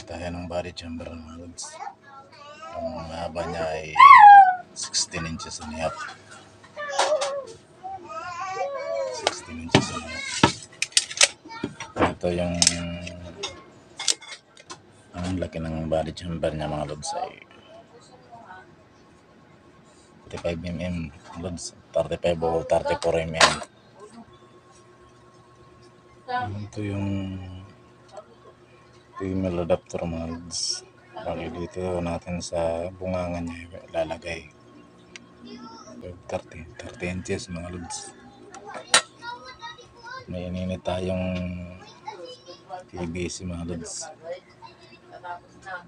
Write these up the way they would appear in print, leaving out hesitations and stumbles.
tayo ng body chamber mga lods. Ang haba niya ay 16 inches and a half. 16 inches and a half. Ito yung ang laki ng body chamber niya mga lods ay 35mm lods, 35 o 34mm. Ito yung female adapter mga lods. Bali dito natin sa bungangan niya ilalagay 30 inches mga lods. May ininit tayong PVC mga lods.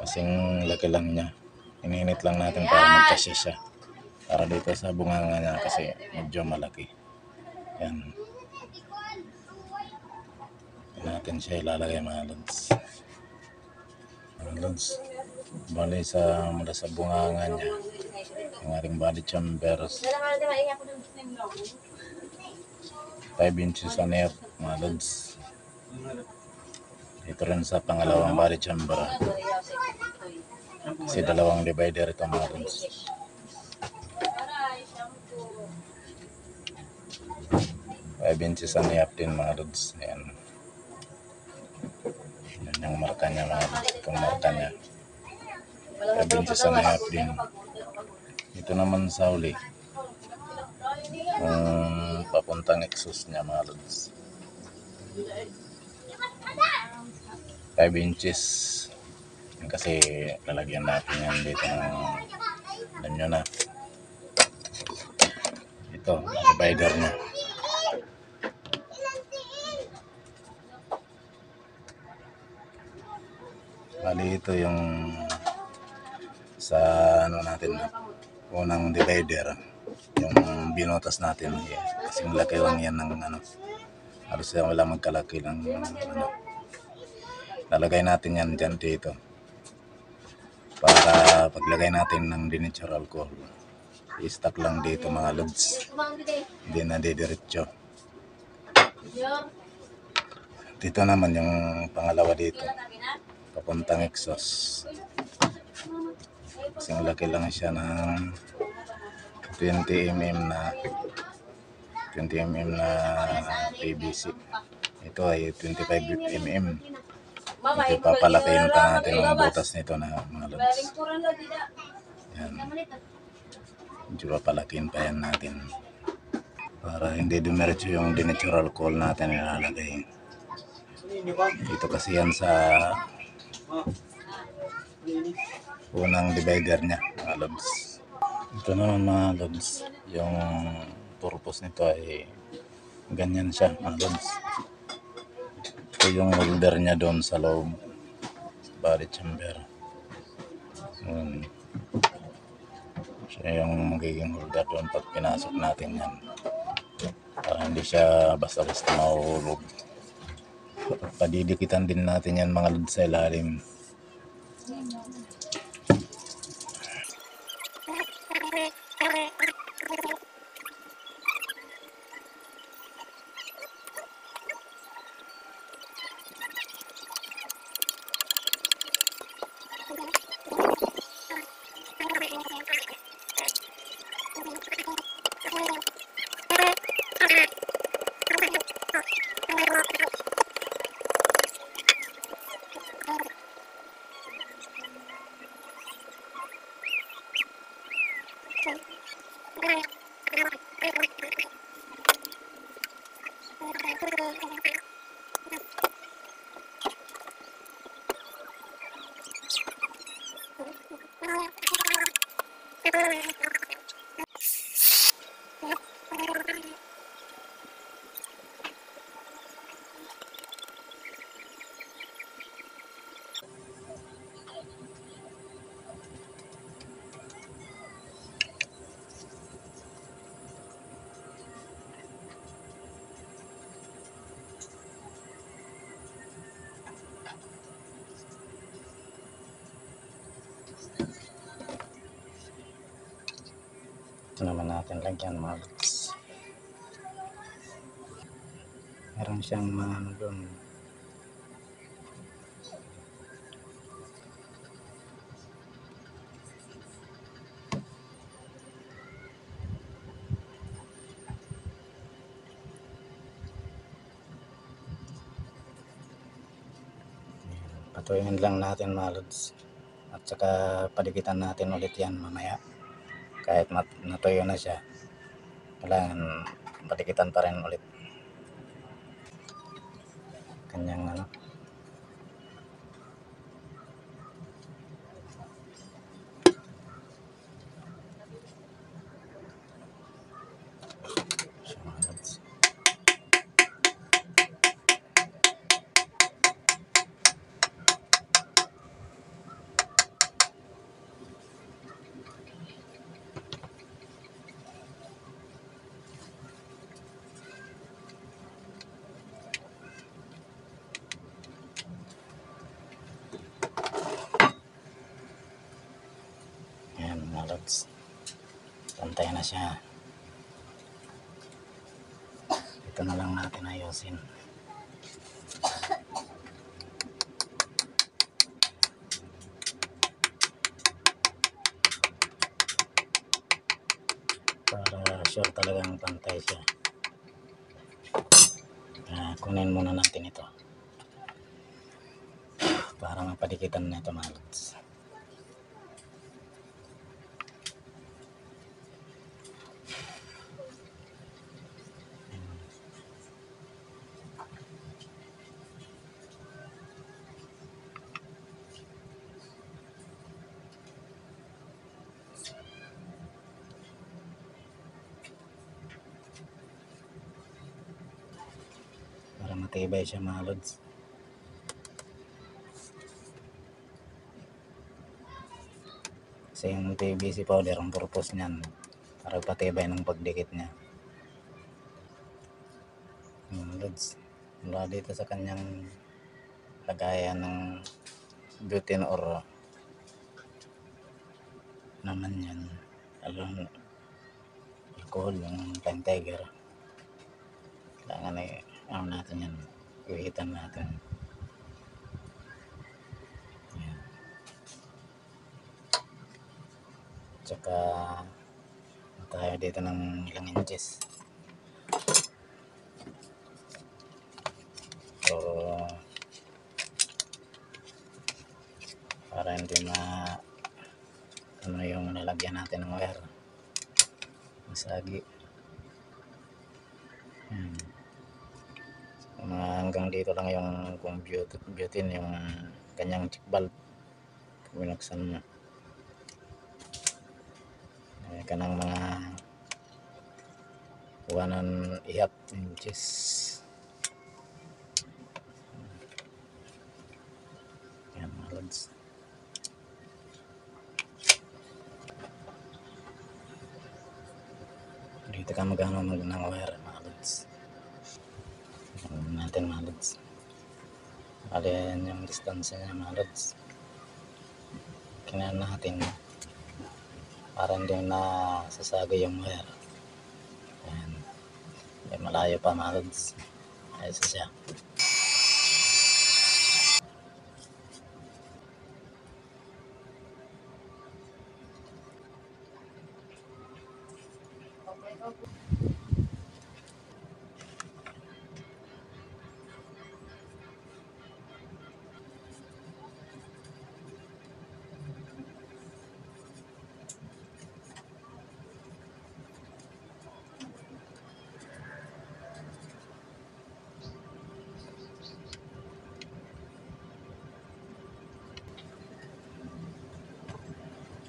Kasing laki lang niya. Ininit lang natin para magkasya siya. Para dito sa bunganga niya kasi medyo malaki. Yan. Natin siya ilalagay mga lods. Mga lods. Bali mula sa bunganga niya. Ang ating body chambers. 5 inches and a half mga lods. Ito rin sa pangalawang body chamber. Kasi dalawang divider ito mga lods. Five inches and a half din mga lods. Ayan. Yan yung marka niya mga lods. Itong marka niya. 5 inches and a half din. Ito naman sa uli. Papuntang exhaust niya mga lods. 5 inches. Kasi lalagyan natin yan dito ng alam nyo na. Ito, divider niya. Bali ito yung sa natin unang divider, yung binutas natin. Kasi malaki lang yan ng halos wala magkalaki lang lalagay natin yan dyan dito para paglagay natin ng denatured alcohol i-stack lang dito mga lods, hindi na didiretso. Dito naman yung pangalawa dito papuntang exhaust. Kasing laki lang siya ng 20mm PVC. Ito ay 25mm. Ito papalakihin pa natin ang butas nito na mga lods. Yan. Medyo papalakihin pa yan natin para hindi dumiretso yung denatured alcohol natin ilalagay. Ito kasi yan sa unang divider niya mga lods. Ito naman mga lods, yung purpose nito ay ganyan siya mga lods. Ito yung holder niya doon sa loob body chamber. Siya yung magiging holder doon pag pinasok natin yan para hindi siya basta-basta mahuhulog. Padidikitan din natin yan mga lods sa ilalim. Ito naman natin lagyan mga lods. Meron siyang doon Patuyuin lang natin mga lods. At saka padikitan natin ulit yan mamaya. Kahit natuyo na siya, kailangan padikitan pa rin ulit. Kanyang ano. So, mga lods. Ayan mga lods. Pantay na siya. Ito na lang natin ayusin. Para sure talagang pantay siya. Kunin muna natin ito. Para mapadikitan na ito mga lods. Para matibay siya mga lods. Kasi yung PVC powder, ang purpose niyan para patibay ng pagdikit niya. Mga lods, mula dito sa kanyang lagayan ng butane or naman yan, alcohol, yung Pine Tiger, kailangan ay natin yan, iwitan natin. Yan. Tsaka tayo dito ng ilang inches. So para hindi ano yung nalagyan natin ng wire masagi. Hanggang dito lang yung kung butane yung kanyang check valve binuksan mo. Kanang mga 1.5 inches. Yan mga lods. Dito ka magano ng wire mga lods. Natin mga lods. Alin yung distance niya mga lods. Kailangan natin para hindi na sasagay yung wire. Ayan. Malayo pa mga lods. Ayos siya.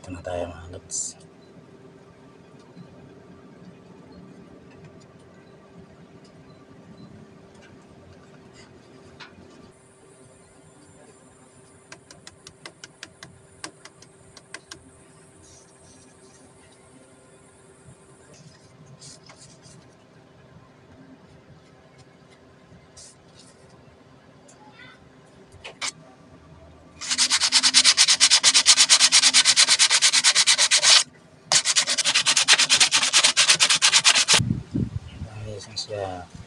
Ito na tayo mga lods. Ayos na siya.